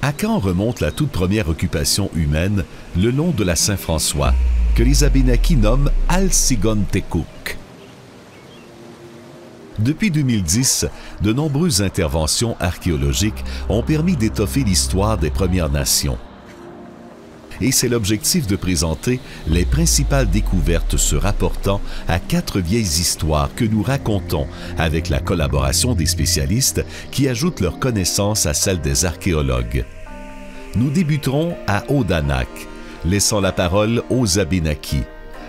À quand remonte la toute première occupation humaine le long de la Saint-François, que les Abénaquis nomment Alsigontekuk. Depuis 2010, de nombreuses interventions archéologiques ont permis d'étoffer l'histoire des Premières Nations. Et c'est l'objectif de présenter les principales découvertes se rapportant à 4 vieilles histoires que nous racontons avec la collaboration des spécialistes qui ajoutent leurs connaissances à celles des archéologues. Nous débuterons à Odanak, laissant la parole aux Abénaquis,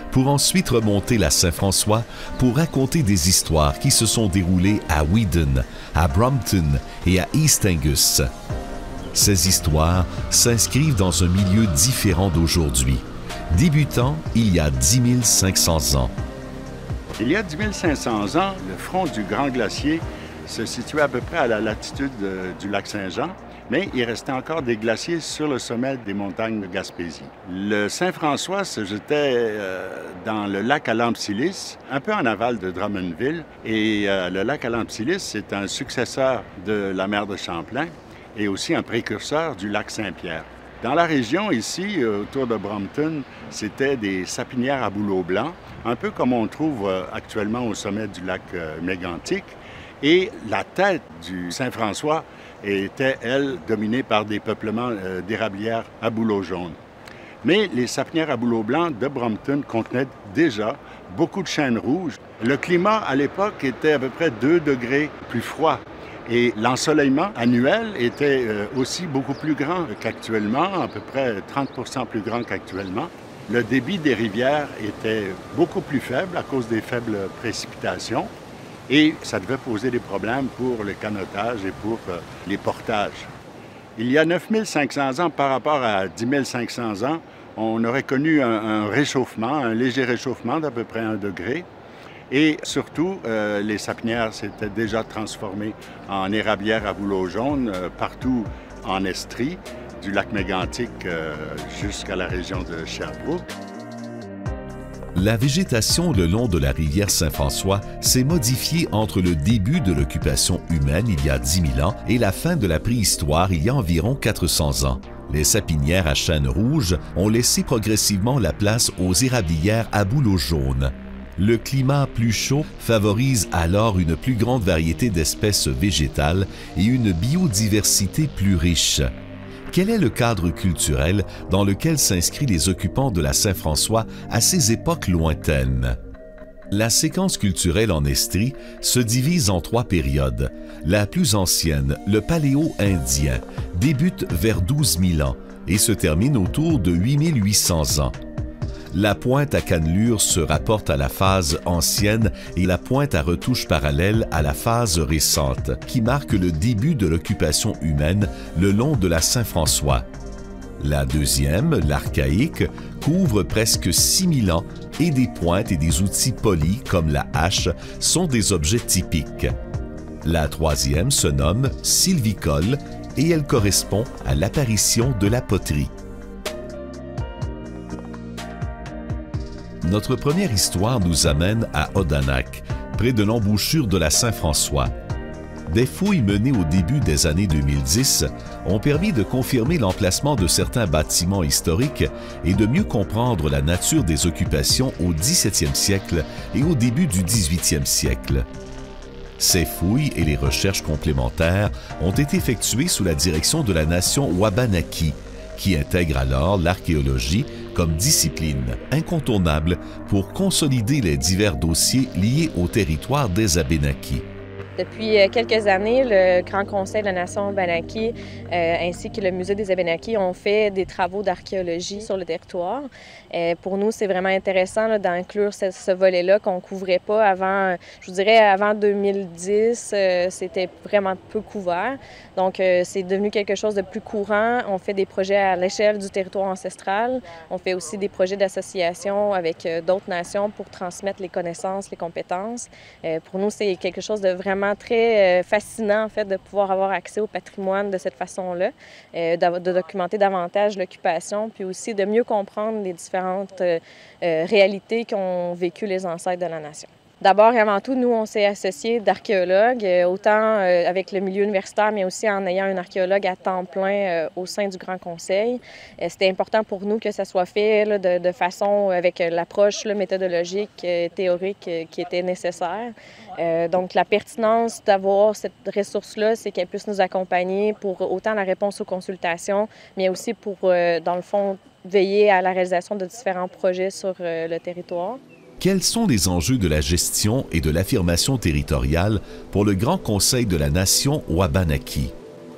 pour ensuite remonter la Saint-François pour raconter des histoires qui se sont déroulées à Weedon, à Brompton et à East Angus. Ces histoires s'inscrivent dans un milieu différent d'aujourd'hui, débutant il y a 10 500 ans. Il y a 10 500 ans, le front du Grand Glacier se situait à peu près à la latitude du lac Saint-Jean, mais il restait encore des glaciers sur le sommet des montagnes de Gaspésie. Le Saint-François se jetait dans le lac Alampsilis, un peu en aval de Drummondville, et le lac Alampsilis, c'est un successeur de la mer de Champlain et aussi un précurseur du lac Saint-Pierre. Dans la région, ici, autour de Brompton, c'était des sapinières à bouleaux blancs, un peu comme on trouve actuellement au sommet du lac Mégantic. Et la tête du Saint-François était, elle, dominée par des peuplements d'érablières à bouleaux jaunes. Mais les sapinières à bouleaux blancs de Brompton contenaient déjà beaucoup de chênes rouges. Le climat, à l'époque, était à peu près 2 degrés plus froid. Et l'ensoleillement annuel était aussi beaucoup plus grand qu'actuellement, à peu près 30 % plus grand qu'actuellement. Le débit des rivières était beaucoup plus faible à cause des faibles précipitations et ça devait poser des problèmes pour le canotage et pour les portages. Il y a 9 500 ans par rapport à 10 500 ans, on aurait connu un réchauffement, un léger réchauffement d'à peu près 1 degré. Et surtout, les sapinières s'étaient déjà transformées en érablières à bouleaux jaunes partout en Estrie, du lac Mégantic jusqu'à la région de Sherbrooke. La végétation le long de la rivière Saint-François s'est modifiée entre le début de l'occupation humaine il y a 10 000 ans et la fin de la préhistoire il y a environ 400 ans. Les sapinières à chênes rouges ont laissé progressivement la place aux érablières à bouleaux jaunes. Le climat plus chaud favorise alors une plus grande variété d'espèces végétales et une biodiversité plus riche. Quel est le cadre culturel dans lequel s'inscrivent les occupants de la Saint-François à ces époques lointaines? La séquence culturelle en Estrie se divise en 3 périodes. La plus ancienne, le Paléo-Indien, débute vers 12 000 ans et se termine autour de 8 800 ans. La pointe à cannelure se rapporte à la phase ancienne et la pointe à retouche parallèle à la phase récente, qui marque le début de l'occupation humaine le long de la Saint-François. La deuxième, l'archaïque, couvre presque 6 000 ans et des pointes et des outils polis comme la hache sont des objets typiques. La troisième se nomme sylvicole et elle correspond à l'apparition de la poterie. Notre première histoire nous amène à Odanak, près de l'embouchure de la Saint-François. Des fouilles menées au début des années 2010 ont permis de confirmer l'emplacement de certains bâtiments historiques et de mieux comprendre la nature des occupations au XVIIe siècle et au début du XVIIIe siècle. Ces fouilles et les recherches complémentaires ont été effectuées sous la direction de la nation Wabanaki, qui intègre alors l'archéologie comme discipline incontournable pour consolider les divers dossiers liés au territoire des Abénaquis. Depuis quelques années, le Grand Conseil de la Nation Abenaki ainsi que le Musée des Abénaquis ont fait des travaux d'archéologie sur le territoire. Pour nous, c'est vraiment intéressant d'inclure ce volet-là qu'on ne couvrait pas avant, je vous dirais, avant 2010, c'était vraiment peu couvert. Donc, c'est devenu quelque chose de plus courant. On fait des projets à l'échelle du territoire ancestral. On fait aussi des projets d'association avec d'autres nations pour transmettre les connaissances, les compétences. Pour nous, c'est quelque chose de vraiment très fascinant, en fait, de pouvoir avoir accès au patrimoine de cette façon-là, de documenter davantage l'occupation, puis aussi de mieux comprendre les différentes réalités qu'ont vécues les ancêtres de la nation. D'abord et avant tout, nous, on s'est associés d'archéologues, autant avec le milieu universitaire, mais aussi en ayant un archéologue à temps plein au sein du Grand Conseil. C'était important pour nous que ça soit fait là, de façon avec l'approche méthodologique, théorique qui était nécessaire. Donc, la pertinence d'avoir cette ressource-là, c'est qu'elle puisse nous accompagner pour autant la réponse aux consultations, mais aussi pour, dans le fond, veiller à la réalisation de différents projets sur le territoire. Quels sont les enjeux de la gestion et de l'affirmation territoriale pour le Grand Conseil de la Nation Wabanaki?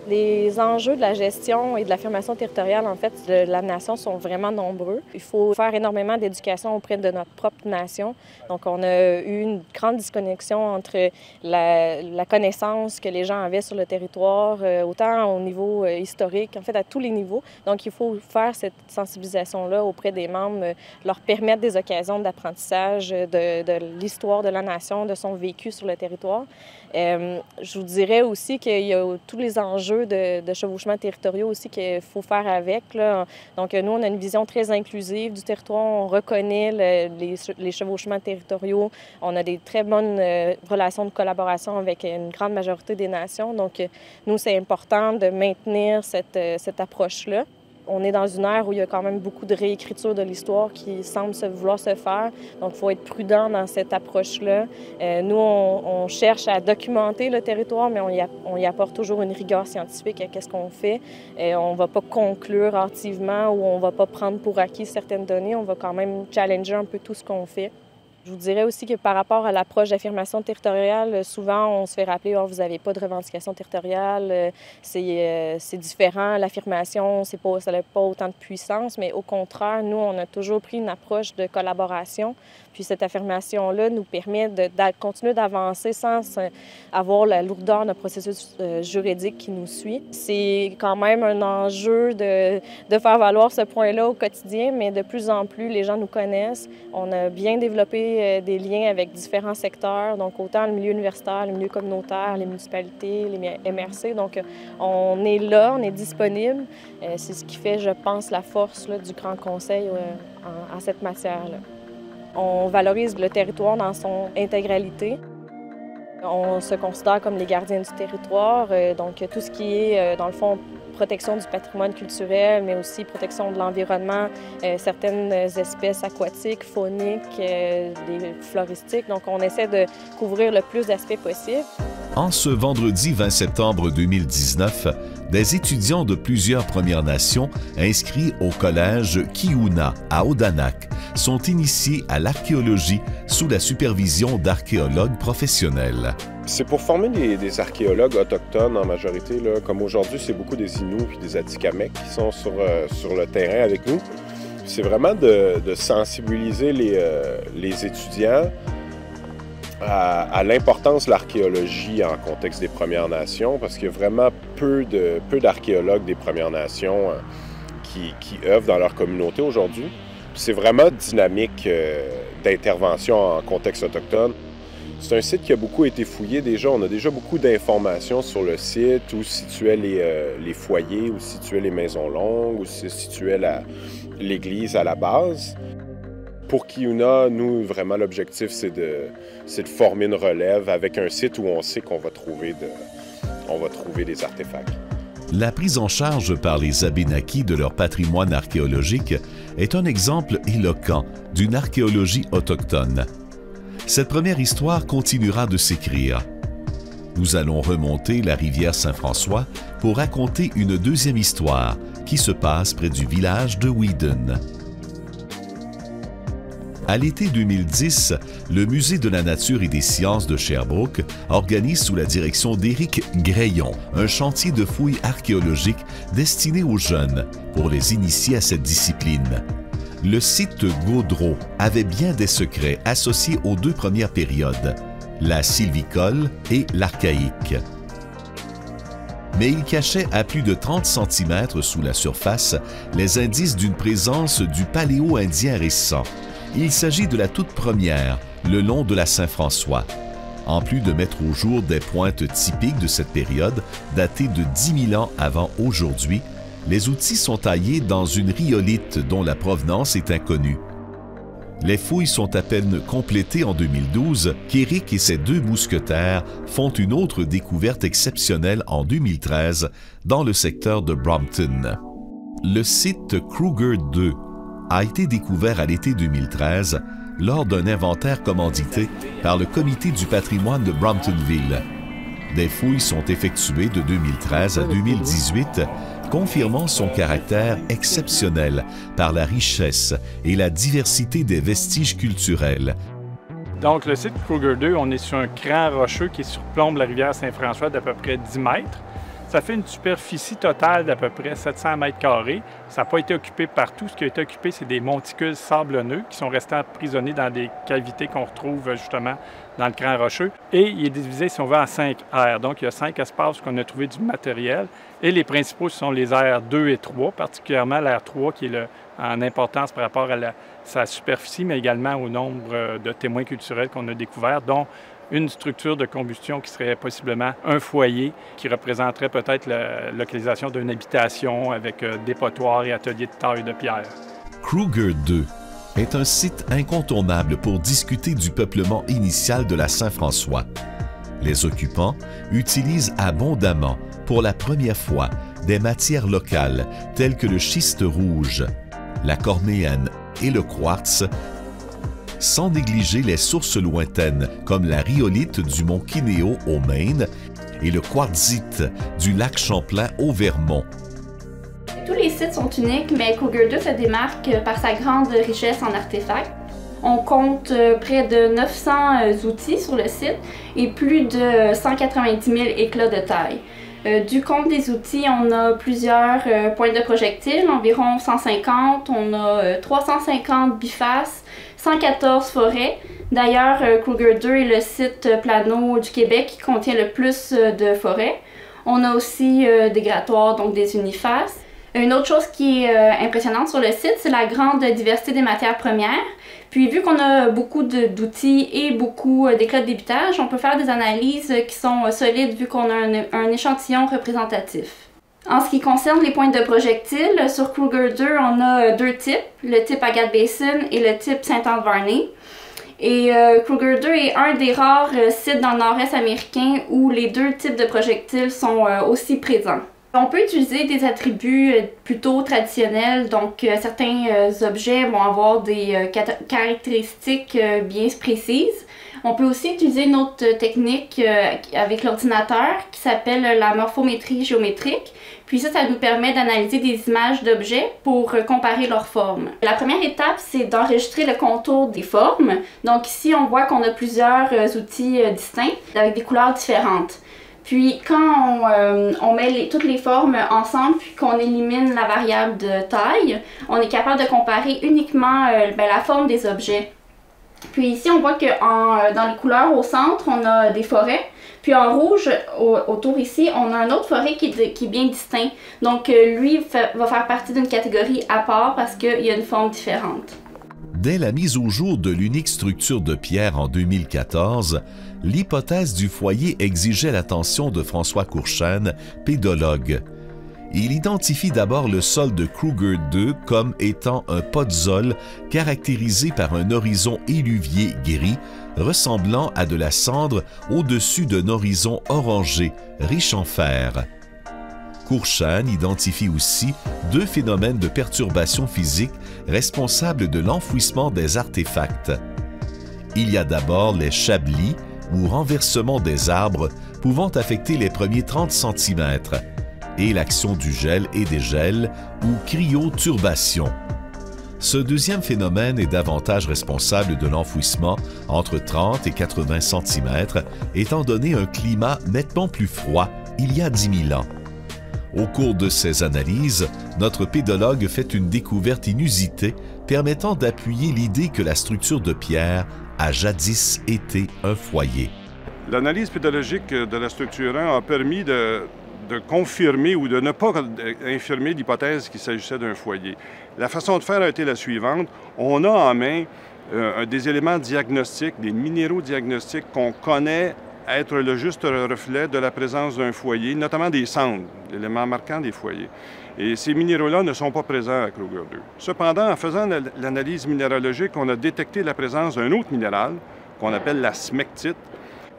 Les enjeux de la gestion et de l'affirmation territoriale, en fait, de la nation sont vraiment nombreux. Il faut faire énormément d'éducation auprès de notre propre nation. Donc, on a eu une grande disconnexion entre la connaissance que les gens avaient sur le territoire, autant au niveau historique, en fait, à tous les niveaux. Donc, il faut faire cette sensibilisation-là auprès des membres, leur permettre des occasions d'apprentissage de l'histoire de la nation, de son vécu sur le territoire. Je vous dirais aussi qu'il y a tous les enjeux de chevauchement territoriaux aussi qu'il faut faire avec, là. Donc, nous, on a une vision très inclusive du territoire. On reconnaît les chevauchements territoriaux. On a des très bonnes relations de collaboration avec une grande majorité des nations. Donc, nous, c'est important de maintenir cette approche-là. On est dans une ère où il y a quand même beaucoup de réécriture de l'histoire qui semble vouloir se faire. Donc, il faut être prudent dans cette approche-là. Nous, on cherche à documenter le territoire, mais on y apporte toujours une rigueur scientifique à ce qu'on fait. On ne va pas conclure hâtivement ou on ne va pas prendre pour acquis certaines données. On va quand même challenger un peu tout ce qu'on fait. Je vous dirais aussi que par rapport à l'approche d'affirmation territoriale, souvent on se fait rappeler « vous n'avez pas de revendication territoriale, c'est différent, l'affirmation, ça n'a pas autant de puissance », mais au contraire, nous, on a toujours pris une approche de collaboration. Puis cette affirmation-là nous permet de continuer d'avancer sans avoir la lourdeur d'un processus juridique qui nous suit. C'est quand même un enjeu de faire valoir ce point-là au quotidien, mais de plus en plus, les gens nous connaissent. On a bien développé des liens avec différents secteurs, donc autant le milieu universitaire, le milieu communautaire, les municipalités, les MRC. Donc, on est là, on est disponible. C'est ce qui fait, je pense, la force là, du Grand Conseil en cette matière-là. On valorise le territoire dans son intégralité. On se considère comme les gardiens du territoire, donc tout ce qui est, dans le fond, protection du patrimoine culturel, mais aussi protection de l'environnement, certaines espèces aquatiques, fauniques, des floristiques. Donc, on essaie de couvrir le plus d'aspects possible. En ce vendredi 20 septembre 2019, des étudiants de plusieurs Premières Nations inscrits au collège Kiuna à Odanak sont initiés à l'archéologie sous la supervision d'archéologues professionnels. C'est pour former des archéologues autochtones en majorité. Là. Comme aujourd'hui, c'est beaucoup des Inuits et des Atikamekw qui sont sur le terrain avec nous. C'est vraiment de sensibiliser les étudiants à l'importance de l'archéologie en contexte des Premières Nations, parce qu'il y a vraiment peu d'archéologues des Premières Nations qui œuvrent dans leur communauté aujourd'hui. C'est vraiment dynamique d'intervention en contexte autochtone. C'est un site qui a beaucoup été fouillé déjà. On a déjà beaucoup d'informations sur le site, où se situaient les foyers, où se situaient les maisons longues, où se situait l'église à la base. Pour Kiuna, nous, vraiment, l'objectif, c'est de former une relève avec un site où on sait qu'on va trouver des artefacts. La prise en charge par les Abénaquis de leur patrimoine archéologique est un exemple éloquent d'une archéologie autochtone. Cette première histoire continuera de s'écrire. Nous allons remonter la rivière Saint-François pour raconter une deuxième histoire qui se passe près du village de Weedon. À l'été 2010, le Musée de la nature et des sciences de Sherbrooke organise sous la direction d'Éric Greillon un chantier de fouilles archéologiques destiné aux jeunes pour les initier à cette discipline. Le site Gaudreau avait bien des secrets associés aux deux premières périodes, la sylvicole et l'archaïque. Mais il cachait à plus de 30 cm sous la surface les indices d'une présence du paléo-indien récent. Il s'agit de la toute première, le long de la Saint-François. En plus de mettre au jour des pointes typiques de cette période, datées de 10 000 ans avant aujourd'hui, les outils sont taillés dans une rhyolite dont la provenance est inconnue. Les fouilles sont à peine complétées en 2012 qu'Éric et ses 2 mousquetaires font une autre découverte exceptionnelle en 2013 dans le secteur de Brompton. Le site Kruger 2 a été découvert à l'été 2013 lors d'un inventaire commandité par le Comité du patrimoine de Bromptonville. Des fouilles sont effectuées de 2013 à 2018, confirmant son caractère exceptionnel par la richesse et la diversité des vestiges culturels. Donc, le site Kruger 2, on est sur un cran rocheux qui surplombe la rivière Saint-François d'à peu près 10 mètres. Ça fait une superficie totale d'à peu près 700 mètres carrés. Ça n'a pas été occupé partout. Ce qui a été occupé, c'est des monticules sablonneux qui sont restés emprisonnés dans des cavités qu'on retrouve justement dans le cran rocheux. Et il est divisé, si on veut, en 5 aires. Donc, il y a 5 espaces où on a trouvé du matériel. Et les principaux sont les aires 2 et 3, particulièrement l'aire 3 qui est en importance par rapport à sa superficie, mais également au nombre de témoins culturels qu'on a découverts, dont une structure de combustion qui serait possiblement un foyer qui représenterait peut-être la localisation d'une habitation avec dépotoir et atelier de taille de pierre. Kruger 2 est un site incontournable pour discuter du peuplement initial de la Saint-François. Les occupants utilisent abondamment, pour la première fois, des matières locales telles que le schiste rouge, la cornéenne et le quartz, sans négliger les sources lointaines comme la rhyolite du mont Kineo au Maine et le quartzite du lac Champlain au Vermont. Tous les sites sont uniques, mais Kruger 2 se démarque par sa grande richesse en artefacts. On compte près de 900 outils sur le site et plus de 190 000 éclats de taille. Du compte des outils, on a plusieurs pointes de projectiles, environ 150, on a 350 bifaces, 114 forêts. D'ailleurs, Kruger 2 est le site plano du Québec qui contient le plus de forêts. On a aussi des grattoirs, donc des unifaces. Une autre chose qui est impressionnante sur le site, c'est la grande diversité des matières premières. Puis vu qu'on a beaucoup d'outils et beaucoup d'éclats de débitage, on peut faire des analyses qui sont solides vu qu'on a un échantillon représentatif. En ce qui concerne les pointes de projectiles, sur Kruger 2, on a 2 types, le type Agathe Basin et le type Saint-Anne-Varney. Et Kruger 2 est un des rares sites dans le nord-est américain où les 2 types de projectiles sont aussi présents. On peut utiliser des attributs plutôt traditionnels, donc certains objets vont avoir des caractéristiques bien précises. On peut aussi utiliser une autre technique avec l'ordinateur qui s'appelle la morphométrie géométrique. Puis ça nous permet d'analyser des images d'objets pour comparer leurs formes. La première étape, c'est d'enregistrer le contour des formes. Donc ici, on voit qu'on a plusieurs outils distincts avec des couleurs différentes. Puis quand on met toutes les formes ensemble puis qu'on élimine la variable de taille, on est capable de comparer uniquement la forme des objets. Puis ici, on voit que dans les couleurs au centre, on a des forêts. Puis en rouge, autour ici, on a un autre forêt qui est bien distinct. Donc lui va faire partie d'une catégorie à part parce qu'il a une forme différente. Dès la mise au jour de l'unique structure de pierre en 2014, l'hypothèse du foyer exigeait l'attention de François Courchesne, pédologue. Il identifie d'abord le sol de Kruger 2 comme étant un podzol caractérisé par un horizon éluvié gris ressemblant à de la cendre au-dessus d'un horizon orangé, riche en fer. Courchesne identifie aussi 2 phénomènes de perturbation physique responsables de l'enfouissement des artefacts. Il y a d'abord les chablis, ou renversements des arbres, pouvant affecter les premiers 30 cm, et l'action du gel et des gels, ou cryoturbation. Ce deuxième phénomène est davantage responsable de l'enfouissement entre 30 et 80 cm, étant donné un climat nettement plus froid il y a 10 000 ans. Au cours de ces analyses, notre pédologue fait une découverte inusitée permettant d'appuyer l'idée que la structure de pierre a jadis été un foyer. L'analyse pédologique de la structure 1 a permis de confirmer ou de ne pas infirmer l'hypothèse qu'il s'agissait d'un foyer. La façon de faire a été la suivante. On a en main des éléments diagnostiques, des minéraux diagnostiques qu'on connaît être le juste reflet de la présence d'un foyer, notamment des cendres, l'élément marquant des foyers. Et ces minéraux-là ne sont pas présents à Kruger 2. Cependant, en faisant l'analyse minéralogique, on a détecté la présence d'un autre minéral qu'on appelle la smectite.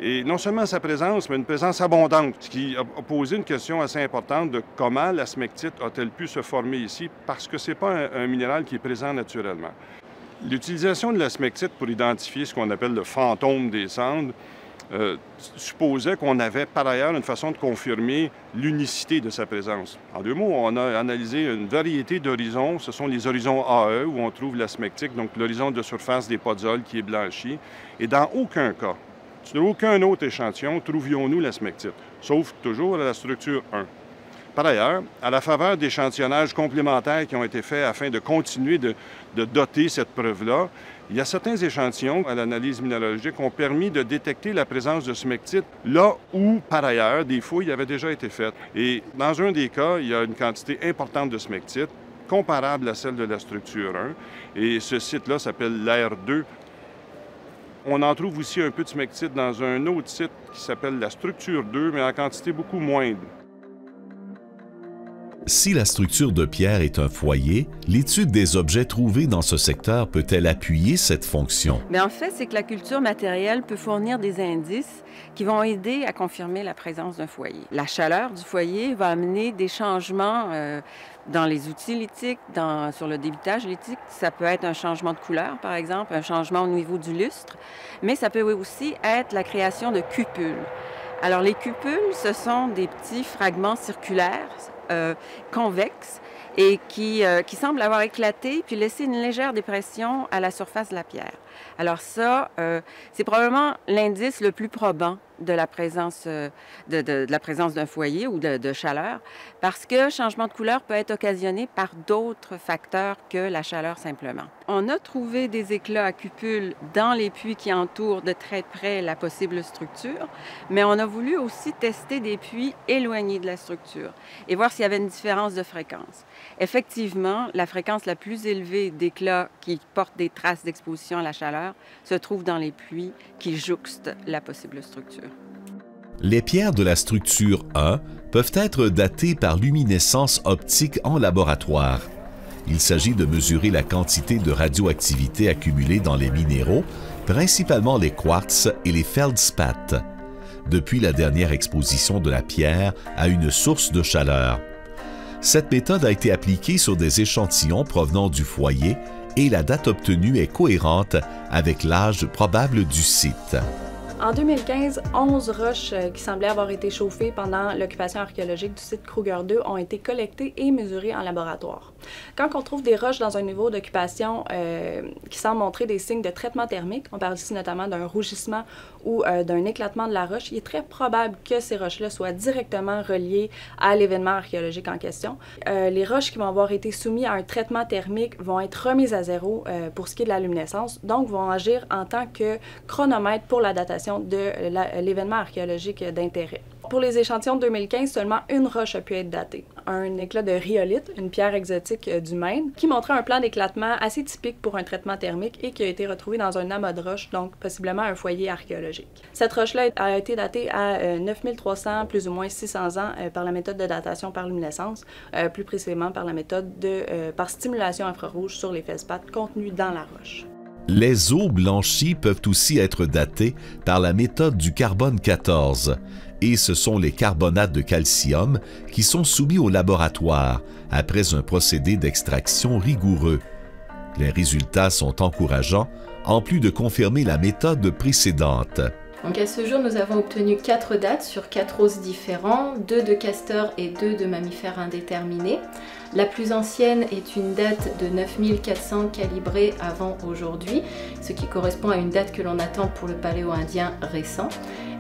Et non seulement sa présence, mais une présence abondante, ce qui a posé une question assez importante de comment la smectite a-t-elle pu se former ici, parce que ce n'est pas un minéral qui est présent naturellement. L'utilisation de la smectite pour identifier ce qu'on appelle le fantôme des cendres supposait qu'on avait par ailleurs une façon de confirmer l'unicité de sa présence. En deux mots, on a analysé une variété d'horizons. Ce sont les horizons AE où on trouve la smectite, donc l'horizon de surface des podzoles qui est blanchi. Et dans aucun cas, sur aucun autre échantillon, trouvions-nous la smectite, sauf toujours à la structure 1. Par ailleurs, à la faveur d'échantillonnages complémentaires qui ont été faits afin de continuer de doter cette preuve-là, il y a certains échantillons à l'analyse minéralogique qui ont permis de détecter la présence de smectite là où, par ailleurs, des fouilles avaient déjà été faites. Et dans un des cas, il y a une quantité importante de smectite, comparable à celle de la structure 1, et ce site-là s'appelle l'R2. On en trouve aussi un peu de smectite dans un autre site qui s'appelle la structure 2, mais en quantité beaucoup moindre. Si la structure de pierre est un foyer, l'étude des objets trouvés dans ce secteur peut-elle appuyer cette fonction? Bien, en fait, c'est que la culture matérielle peut fournir des indices qui vont aider à confirmer la présence d'un foyer. La chaleur du foyer va amener des changements dans les outils lithiques, sur le débitage lithique. Ça peut être un changement de couleur, par exemple, un changement au niveau du lustre, mais ça peut aussi être la création de cupules. Alors, les cupules, ce sont des petits fragments circulaires convexes et qui semblent avoir éclaté puis laissé une légère dépression à la surface de la pierre. Alors ça, c'est probablement l'indice le plus probant de la présence d'un foyer ou de chaleur, parce que changement de couleur peut être occasionné par d'autres facteurs que la chaleur simplement. On a trouvé des éclats à cupules dans les puits qui entourent de très près la possible structure, mais on a voulu aussi tester des puits éloignés de la structure et voir s'il y avait une différence de fréquence. Effectivement, la fréquence la plus élevée d'éclats qui portent des traces d'exposition à la chaleur se trouve dans les puits qui jouxtent la possible structure. Les pierres de la structure 1 peuvent être datées par luminescence optique en laboratoire. Il s'agit de mesurer la quantité de radioactivité accumulée dans les minéraux, principalement les quartz et les feldspaths, depuis la dernière exposition de la pierre à une source de chaleur. Cette méthode a été appliquée sur des échantillons provenant du foyer et la date obtenue est cohérente avec l'âge probable du site. En 2015, 11 roches qui semblaient avoir été chauffées pendant l'occupation archéologique du site Kruger 2 ont été collectées et mesurées en laboratoire. Quand on trouve des roches dans un niveau d'occupation qui semble montrer des signes de traitement thermique, on parle ici notamment d'un rougissement ou d'un éclatement de la roche, il est très probable que ces roches-là soient directement reliées à l'événement archéologique en question. Les roches qui vont avoir été soumises à un traitement thermique vont être remises à zéro pour ce qui est de la luminescence, donc vont agir en tant que chronomètre pour la datation de l'événement archéologique d'intérêt. Pour les échantillons de 2015, seulement une roche a pu être datée. Un éclat de rhyolite, une pierre exotique du Maine, qui montrait un plan d'éclatement assez typique pour un traitement thermique et qui a été retrouvé dans un amas de roches, donc possiblement un foyer archéologique. Cette roche-là a été datée à 9300, plus ou moins 600 ans par la méthode de datation par luminescence, plus précisément par la méthode par stimulation infrarouge sur les feldspaths contenus dans la roche. Les eaux blanchies peuvent aussi être datées par la méthode du carbone 14, et ce sont les carbonates de calcium qui sont soumis au laboratoire après un procédé d'extraction rigoureux. Les résultats sont encourageants, en plus de confirmer la méthode précédente. Donc à ce jour, nous avons obtenu 4 dates sur 4 os différents, 2 de castors et 2 de mammifères indéterminés. La plus ancienne est une date de 9400 calibrée avant aujourd'hui, ce qui correspond à une date que l'on attend pour le paléo-indien récent.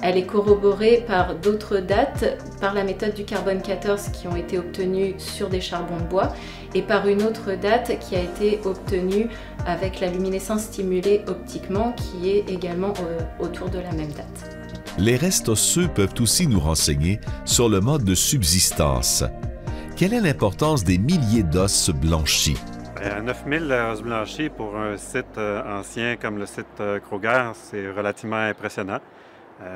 Elle est corroborée par d'autres dates, par la méthode du carbone 14 qui ont été obtenues sur des charbons de bois et par une autre date qui a été obtenue avec la luminescence stimulée optiquement qui est également autour de la même date. Les restes osseux peuvent aussi nous renseigner sur le mode de subsistance. Quelle est l'importance des milliers d'os blanchis? 9000 os blanchis pour un site ancien comme le site Kruger, c'est relativement impressionnant.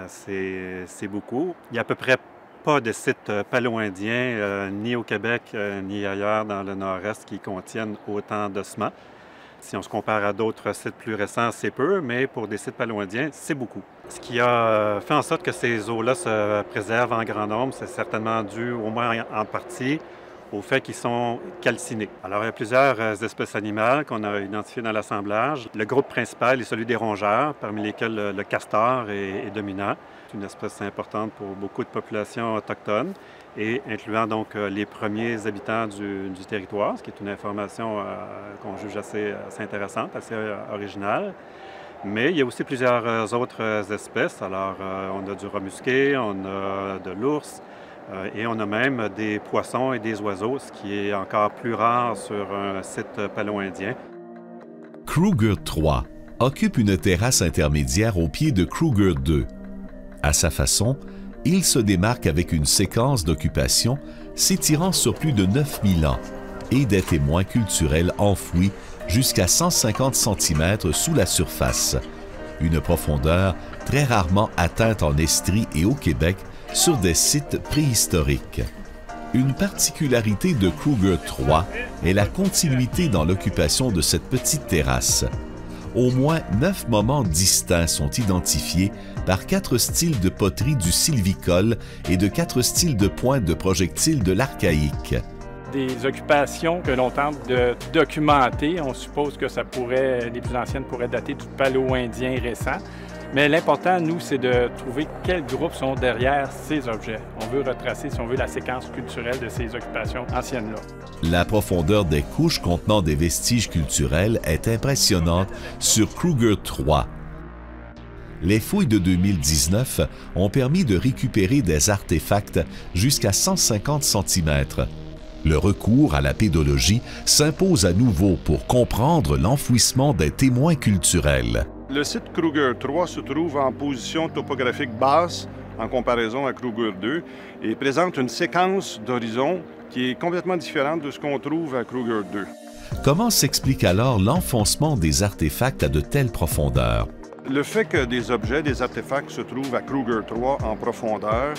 C'est beaucoup. Il n'y a à peu près pas de sites paléo-indiens, ni au Québec, ni ailleurs dans le nord-est, qui contiennent autant d'ossements. Si on se compare à d'autres sites plus récents, c'est peu, mais pour des sites paléo-indiens, c'est beaucoup. Ce qui a fait en sorte que ces eaux-là se préservent en grand nombre, c'est certainement dû, au moins en partie, au fait qu'ils sont calcinés. Alors, il y a plusieurs espèces animales qu'on a identifiées dans l'assemblage. Le groupe principal est celui des rongeurs, parmi lesquels le castor est dominant. C'est une espèce importante pour beaucoup de populations autochtones et incluant donc les premiers habitants du territoire, ce qui est une information qu'on juge assez intéressante, assez originale. Mais il y a aussi plusieurs autres espèces. Alors, on a du rat musqué, on a de l'ours, et on a même des poissons et des oiseaux, ce qui est encore plus rare sur un site paléo-indien. Kruger 3 occupe une terrasse intermédiaire au pied de Kruger 2. À sa façon, il se démarque avec une séquence d'occupation s'étirant sur plus de 9000 ans et des témoins culturels enfouis jusqu'à 150 cm sous la surface, une profondeur très rarement atteinte en Estrie et au Québec sur des sites préhistoriques. Une particularité de Kruger 3 est la continuité dans l'occupation de cette petite terrasse. Au moins 9 moments distincts sont identifiés par 4 styles de poterie du sylvicole et de 4 styles de pointe de projectiles de l'archaïque. Des occupations que l'on tente de documenter. On suppose que les plus anciennes pourraient dater du paléo-indien récent. Mais l'important, nous, c'est de trouver quels groupes sont derrière ces objets. On veut retracer, si on veut, la séquence culturelle de ces occupations anciennes-là. La profondeur des couches contenant des vestiges culturels est impressionnante sur Kruger 3. Les fouilles de 2019 ont permis de récupérer des artefacts jusqu'à 150 cm. Le recours à la pédologie s'impose à nouveau pour comprendre l'enfouissement des témoins culturels. Le site Kruger 3 se trouve en position topographique basse en comparaison à Kruger 2 et présente une séquence d'horizon qui est complètement différente de ce qu'on trouve à Kruger 2. Comment s'explique alors l'enfoncement des artefacts à de telles profondeurs? Le fait que des objets, des artefacts se trouvent à Kruger 3 en profondeur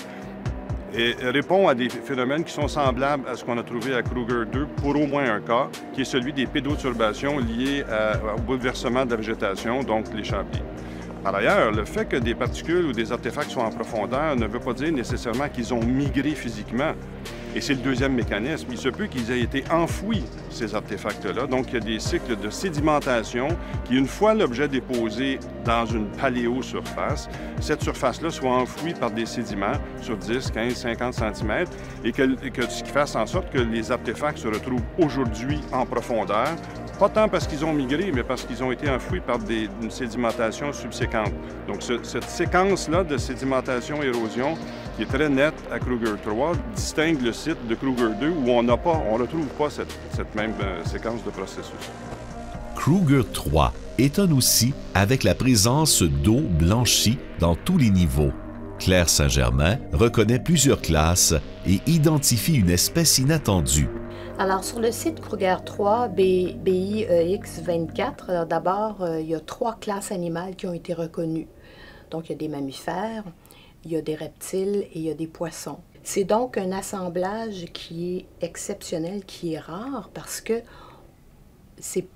répond à des phénomènes qui sont semblables à ce qu'on a trouvé à Kruger 2 pour au moins un cas, qui est celui des pédoturbations liées au bouleversement de la végétation, donc les champignons. Par ailleurs, le fait que des particules ou des artefacts soient en profondeur ne veut pas dire nécessairement qu'ils ont migré physiquement. Et c'est le deuxième mécanisme. Il se peut qu'ils aient été enfouis, ces artefacts-là. Donc, il y a des cycles de sédimentation qui, une fois l'objet déposé dans une paléosurface, cette surface-là soit enfouie par des sédiments sur 10, 15, 50 cm et que ce qui fasse en sorte que les artefacts se retrouvent aujourd'hui en profondeur, pas tant parce qu'ils ont migré, mais parce qu'ils ont été enfouis par une sédimentation subséquente. Donc, cette séquence-là de sédimentation-érosion, qui est très nette à Kruger 3, distingue le site de Kruger 2 où on ne retrouve pas cette même séquence de processus. Kruger 3 étonne aussi avec la présence d'eau blanchie dans tous les niveaux. Claire Saint-Germain reconnaît plusieurs classes et identifie une espèce inattendue. Alors, sur le site Kruger 3, BIEX24, d'abord, il y a 3 classes animales qui ont été reconnues. Donc, il y a des mammifères, il y a des reptiles et il y a des poissons. C'est donc un assemblage qui est exceptionnel, qui est rare, parce que c'est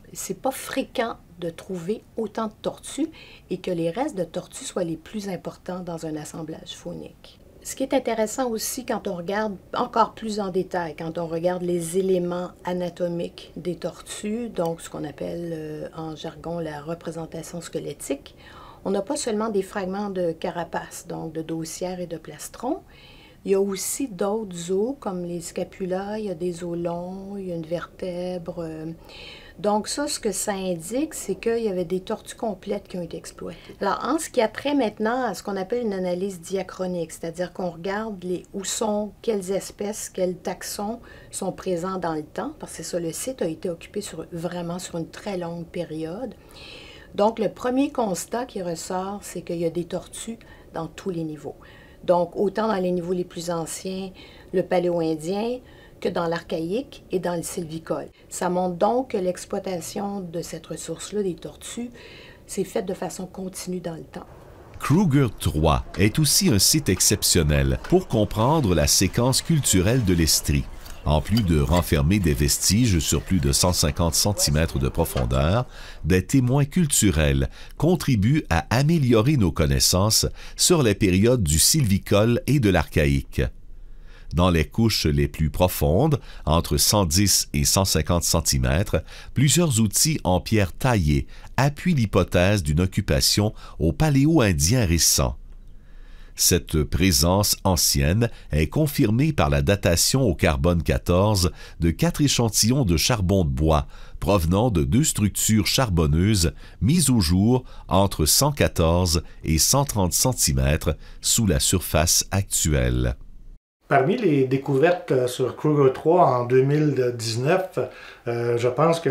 pas fréquent de trouver autant de tortues et que les restes de tortues soient les plus importants dans un assemblage faunique. Ce qui est intéressant aussi quand on regarde encore plus en détail, quand on regarde les éléments anatomiques des tortues, donc ce qu'on appelle en jargon la représentation squelettique, on n'a pas seulement des fragments de carapace, donc de dossière et de plastron, il y a aussi d'autres os comme les scapulas, il y a des os longs, il y a une vertèbre. Donc ça, ce que ça indique, c'est qu'il y avait des tortues complètes qui ont été exploitées. Alors, en ce qui a trait maintenant à ce qu'on appelle une analyse diachronique, c'est-à-dire qu'on regarde quelles espèces, quels taxons sont présents dans le temps, parce que c'est ça, le site a été occupé vraiment sur une très longue période. Donc, le premier constat qui ressort, c'est qu'il y a des tortues dans tous les niveaux. Donc, autant dans les niveaux les plus anciens, le paléo-indien, que dans l'archaïque et dans le sylvicole. Ça montre donc que l'exploitation de cette ressource-là, des tortues, s'est faite de façon continue dans le temps. Kruger 3 est aussi un site exceptionnel pour comprendre la séquence culturelle de l'Estrie. En plus de renfermer des vestiges sur plus de 150 cm de profondeur, des témoins culturels contribuent à améliorer nos connaissances sur les périodes du sylvicole et de l'archaïque. Dans les couches les plus profondes, entre 110 et 150 cm, plusieurs outils en pierre taillée appuient l'hypothèse d'une occupation au Paléo-indien récent. Cette présence ancienne est confirmée par la datation au carbone 14 de 4 échantillons de charbon de bois provenant de 2 structures charbonneuses mises au jour entre 114 et 130 cm sous la surface actuelle. Parmi les découvertes sur Kruger 3 en 2019, je pense que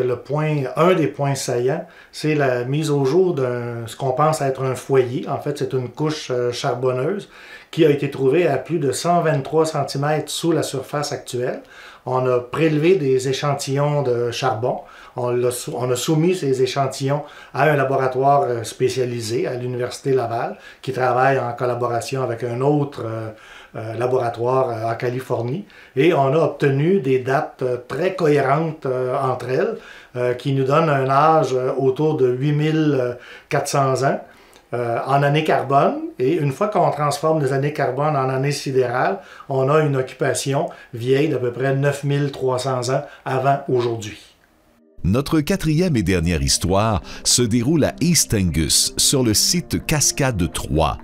un des points saillants, c'est la mise au jour de ce qu'on pense être un foyer. En fait, c'est une couche charbonneuse qui a été trouvée à plus de 123 cm sous la surface actuelle. On a prélevé des échantillons de charbon. On a soumis ces échantillons à un laboratoire spécialisé à l'Université Laval qui travaille en collaboration avec un autre laboratoire en Californie. Et on a obtenu des dates très cohérentes entre elles qui nous donnent un âge autour de 8400 ans en années carbone. Et une fois qu'on transforme les années carbone en années sidérales, on a une occupation vieille d'à peu près 9300 ans avant aujourd'hui. Notre quatrième et dernière histoire se déroule à East Angus, sur le site Cascade 3.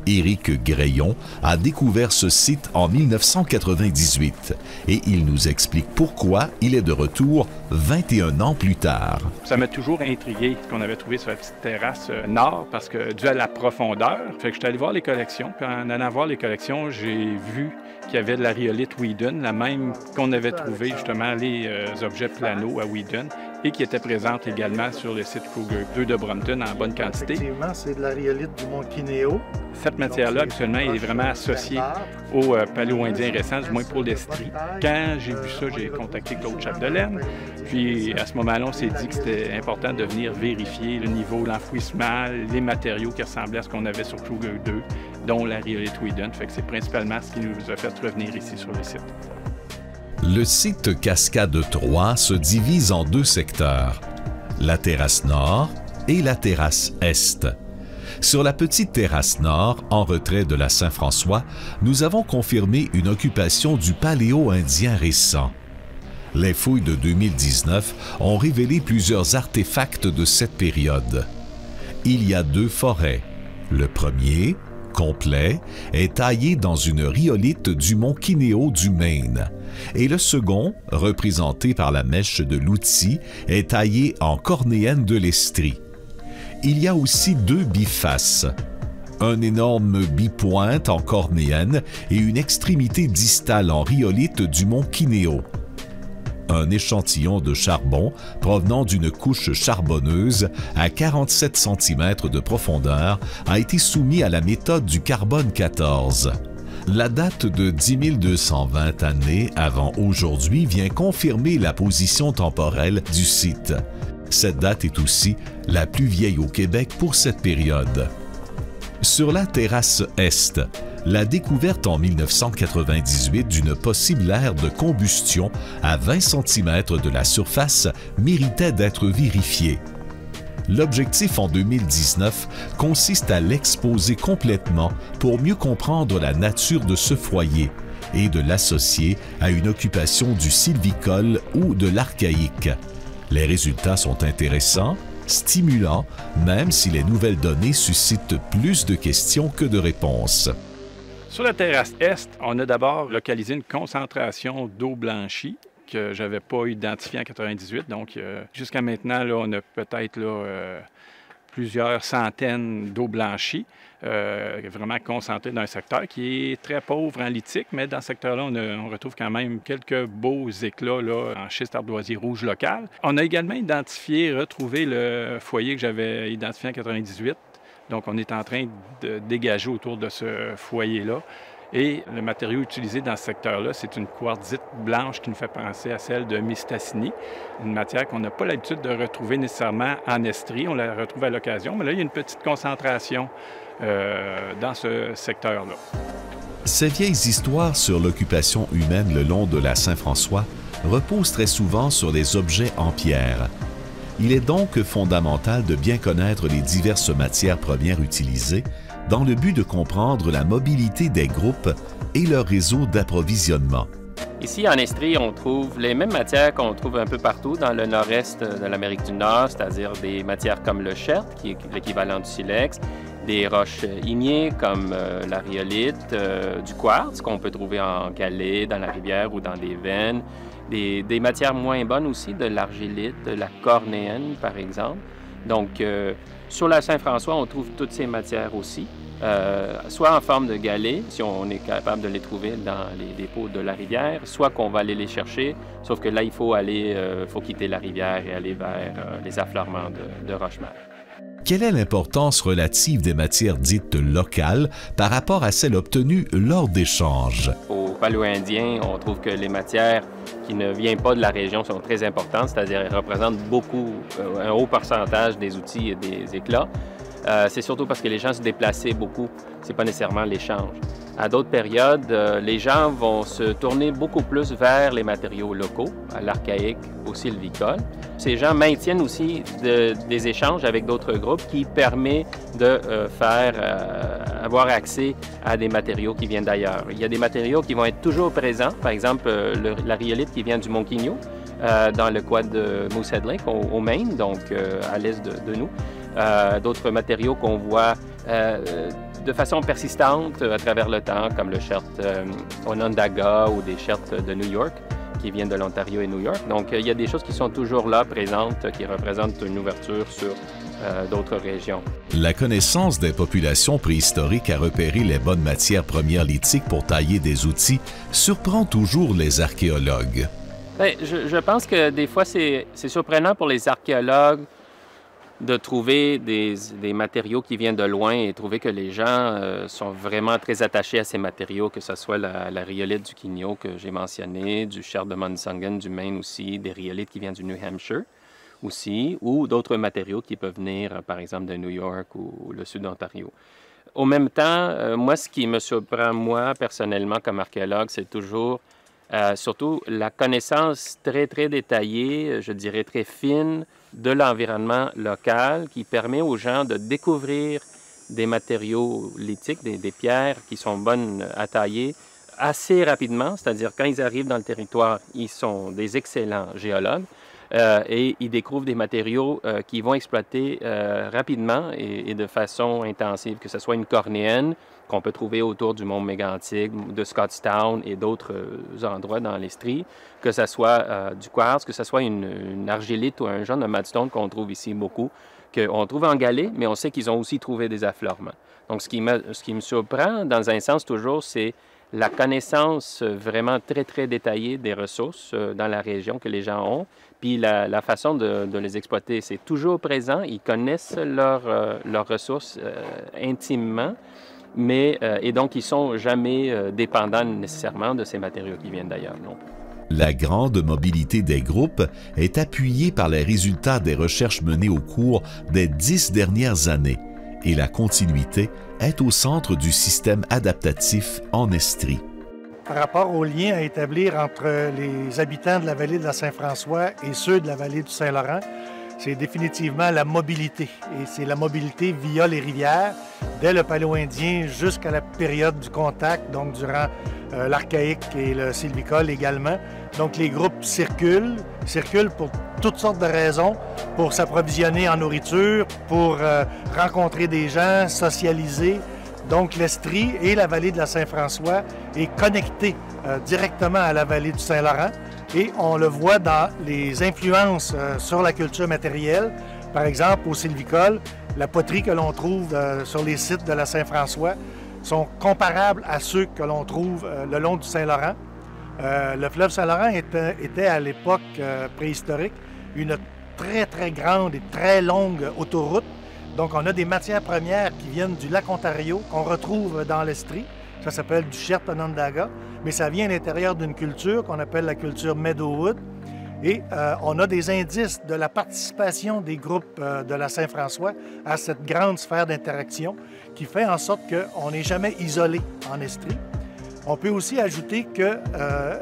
Éric Graillon a découvert ce site en 1998 et il nous explique pourquoi il est de retour 21 ans plus tard. Ça m'a toujours intrigué ce qu'on avait trouvé sur la petite terrasse nord parce que dû à la profondeur, fait que je suis allé voir les collections. Puis en allant voir les collections, j'ai vu qu'il y avait de la rhyolite Wheadon, la même qu'on avait trouvé justement les objets planaux à Wheadon et qui était présente également sur le site Kruger 2 de Brompton en bonne quantité. Effectivement, c'est de la rhyolite du mont Kinéo. Cette matière-là, actuellement, elle est vraiment associée au paléo-indien récent, du moins pour l'Estrie. Quand j'ai vu ça, j'ai contacté Claude Chapdelaine. Puis à ce moment-là, on s'est dit que c'était important de venir vérifier le niveau, l'enfouissement, les matériaux qui ressemblaient à ce qu'on avait sur Kruger 2, dont la rhyolite Wheadon. Fait que c'est principalement ce qui nous a fait revenir ici sur le site. Le site Cascade 3 se divise en 2 secteurs, la terrasse nord et la terrasse est. Sur la petite terrasse nord, en retrait de la Saint-François, nous avons confirmé une occupation du Paléo-indien récent. Les fouilles de 2019 ont révélé plusieurs artefacts de cette période. Il y a 2 forêts. Le premier, complet, est taillé dans une rhyolite du mont Kinéo du Maine. Et le second, représenté par la mèche de l'outil, est taillé en cornéenne de l'Estrie. Il y a aussi 2 bifaces, un énorme bipointe en cornéenne et une extrémité distale en rhyolite du mont Kinéo. Un échantillon de charbon provenant d'une couche charbonneuse à 47 cm de profondeur a été soumis à la méthode du carbone 14. La date de 10 220 années avant aujourd'hui vient confirmer la position temporelle du site. Cette date est aussi la plus vieille au Québec pour cette période. Sur la terrasse est, la découverte en 1998 d'une possible aire de combustion à 20 cm de la surface méritait d'être vérifiée. L'objectif en 2019 consiste à l'exposer complètement pour mieux comprendre la nature de ce foyer et de l'associer à une occupation du sylvicole ou de l'archaïque. Les résultats sont intéressants, stimulants, même si les nouvelles données suscitent plus de questions que de réponses. Sur la terrasse est, on a d'abord localisé une concentration d'eau blanchie que je n'avais pas identifiée en 98. Donc, jusqu'à maintenant, là, on a peut-être plusieurs centaines d'eau blanchie, vraiment concentrées dans un secteur qui est très pauvre en lithique, mais dans ce secteur-là, on retrouve quand même quelques beaux éclats là, en schiste ardoisier rouge local. On a également retrouvé le foyer que j'avais identifié en 98. Donc, on est en train de dégager autour de ce foyer-là. Et le matériau utilisé dans ce secteur-là, c'est une quartzite blanche qui nous fait penser à celle de Mistassini, une matière qu'on n'a pas l'habitude de retrouver nécessairement en Estrie. On la retrouve à l'occasion, mais là, il y a une petite concentration dans ce secteur-là. Ces vieilles histoires sur l'occupation humaine le long de la Saint-François reposent très souvent sur des objets en pierre. Il est donc fondamental de bien connaître les diverses matières premières utilisées dans le but de comprendre la mobilité des groupes et leur réseau d'approvisionnement. Ici, en Estrie, on trouve les mêmes matières qu'on trouve un peu partout dans le nord-est de l'Amérique du Nord, c'est-à-dire des matières comme le chert, qui est l'équivalent du silex, des roches ignées comme la rhyolite, du quartz qu'on peut trouver en galets, dans la rivière ou dans des veines, des matières moins bonnes aussi, de l'argillite, de la cornéenne, par exemple. Donc, sur la Saint-François, on trouve toutes ces matières aussi, soit en forme de galets, si on est capable de les trouver dans les dépôts de la rivière, soit qu'on va aller les chercher, sauf que là, il faut quitter la rivière et aller vers les affleurements de Rochemère. Quelle est l'importance relative des matières dites locales par rapport à celles obtenues lors d'échanges? Au Paléo-Indien, on trouve que les matières qui ne viennent pas de la région sont très importantes, c'est-à-dire elles représentent un haut pourcentage des outils et des éclats. C'est surtout parce que les gens se déplaçaient beaucoup, c'est pas nécessairement l'échange. À d'autres périodes, les gens vont se tourner beaucoup plus vers les matériaux locaux, à l'archaïque, au sylvicole. Ces gens maintiennent aussi des échanges avec d'autres groupes qui permettent de avoir accès à des matériaux qui viennent d'ailleurs. Il y a des matériaux qui vont être toujours présents, par exemple la rhyolite qui vient du Mont Quignou, dans le quad de Moosehead Lake, au Maine, donc à l'est de nous. D'autres matériaux qu'on voit de façon persistante à travers le temps, comme le chert Onondaga ou des cherts de New York, qui viennent de l'Ontario et New York. Donc, il y a des choses qui sont toujours là, présentes, qui représentent une ouverture sur d'autres régions. La connaissance des populations préhistoriques à repérer les bonnes matières premières lithiques pour tailler des outils surprend toujours les archéologues. Bien, je pense que des fois, c'est surprenant pour les archéologues de trouver des matériaux qui viennent de loin et trouver que les gens sont vraiment très attachés à ces matériaux, que ce soit la rhyolite du Quignou que j'ai mentionné, du chert de Monsangen du Maine aussi, des rhyolites qui viennent du New Hampshire aussi, ou d'autres matériaux qui peuvent venir, par exemple, de New York ou le sud d'Ontario. Au même temps, moi, ce qui me surprend, moi, personnellement, comme archéologue, c'est toujours surtout la connaissance très, très détaillée, je dirais très fine, de l'environnement local qui permet aux gens de découvrir des matériaux lithiques, des pierres qui sont bonnes à tailler assez rapidement, c'est-à-dire quand ils arrivent dans le territoire, ils sont des excellents géologues et ils découvrent des matériaux qu'ils vont exploiter rapidement et de façon intensive, que ce soit une cornéenne qu'on peut trouver autour du mont Mégantic, de Scottstown et d'autres endroits dans l'Estrie, que ce soit du quartz, que ce soit une argillite ou un genre de mudstone qu'on trouve ici beaucoup, qu'on trouve en galets, mais on sait qu'ils ont aussi trouvé des affleurements. Donc, ce qui me surprend, dans un sens toujours, c'est la connaissance vraiment très, très détaillée des ressources dans la région que les gens ont, puis la façon de les exploiter. C'est toujours présent, ils connaissent leurs ressources intimement, et donc, ils ne sont jamais dépendants nécessairement de ces matériaux qui viennent d'ailleurs non plus. La grande mobilité des groupes est appuyée par les résultats des recherches menées au cours des 10 dernières années et la continuité est au centre du système adaptatif en Estrie. Par rapport au lien à établir entre les habitants de la vallée de la Saint-François et ceux de la vallée du Saint-Laurent, c'est définitivement la mobilité. Et c'est la mobilité via les rivières, dès le Paléo-Indien jusqu'à la période du contact, donc durant l'archaïque et le sylvicole également. Donc les groupes circulent pour toutes sortes de raisons, pour s'approvisionner en nourriture, pour rencontrer des gens, socialiser. Donc l'Estrie et la vallée de la Saint-François est connectée directement à la vallée du Saint-Laurent. Et on le voit dans les influences sur la culture matérielle. Par exemple, au sylvicole, la poterie que l'on trouve sur les sites de la Saint-François sont comparables à ceux que l'on trouve le long du Saint-Laurent. Le fleuve Saint-Laurent était à l'époque préhistorique une très, très grande et très longue autoroute. Donc, on a des matières premières qui viennent du lac Ontario qu'on retrouve dans l'Estrie Ça s'appelle du Shert Onondaga, mais ça vient à l'intérieur d'une culture qu'on appelle la culture Meadowood. Et on a des indices de la participation des groupes de la Saint-François à cette grande sphère d'interaction qui fait en sorte qu'on n'est jamais isolé en Estrie. On peut aussi ajouter que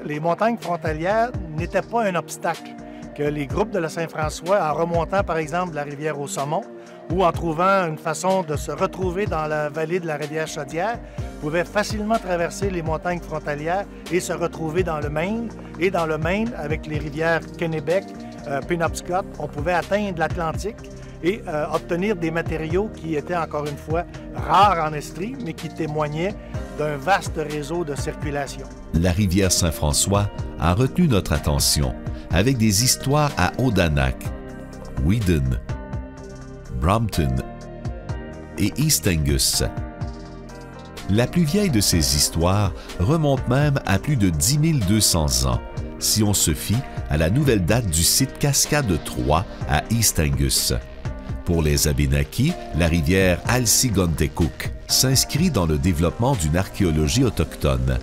les montagnes frontalières n'étaient pas un obstacle, que les groupes de la Saint-François, en remontant par exemple la rivière au Saumon ou en trouvant une façon de se retrouver dans la vallée de la rivière Chaudière, pouvaient facilement traverser les montagnes frontalières et se retrouver dans le Maine. Et dans le Maine, avec les rivières Kennebec, Penobscot, on pouvait atteindre l'Atlantique et obtenir des matériaux qui étaient encore une fois rares en Estrie, mais qui témoignaient d'un vaste réseau de circulation. La rivière Saint-François a retenu notre attention avec des histoires à Odanak, Wheaton, Brompton et East Angus. La plus vieille de ces histoires remonte même à plus de 10 200 ans, si on se fie à la nouvelle date du site Cascade 3 à East Angus. Pour les Abénaquis, la rivière Alcigontecook s'inscrit dans le développement d'une archéologie autochtone.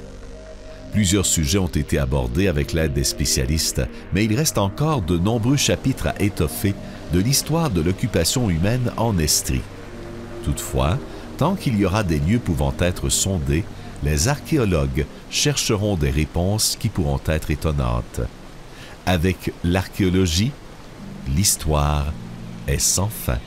Plusieurs sujets ont été abordés avec l'aide des spécialistes, mais il reste encore de nombreux chapitres à étoffer de l'histoire de l'occupation humaine en Estrie. Toutefois, tant qu'il y aura des lieux pouvant être sondés, les archéologues chercheront des réponses qui pourront être étonnantes. Avec l'archéologie, l'histoire est sans fin.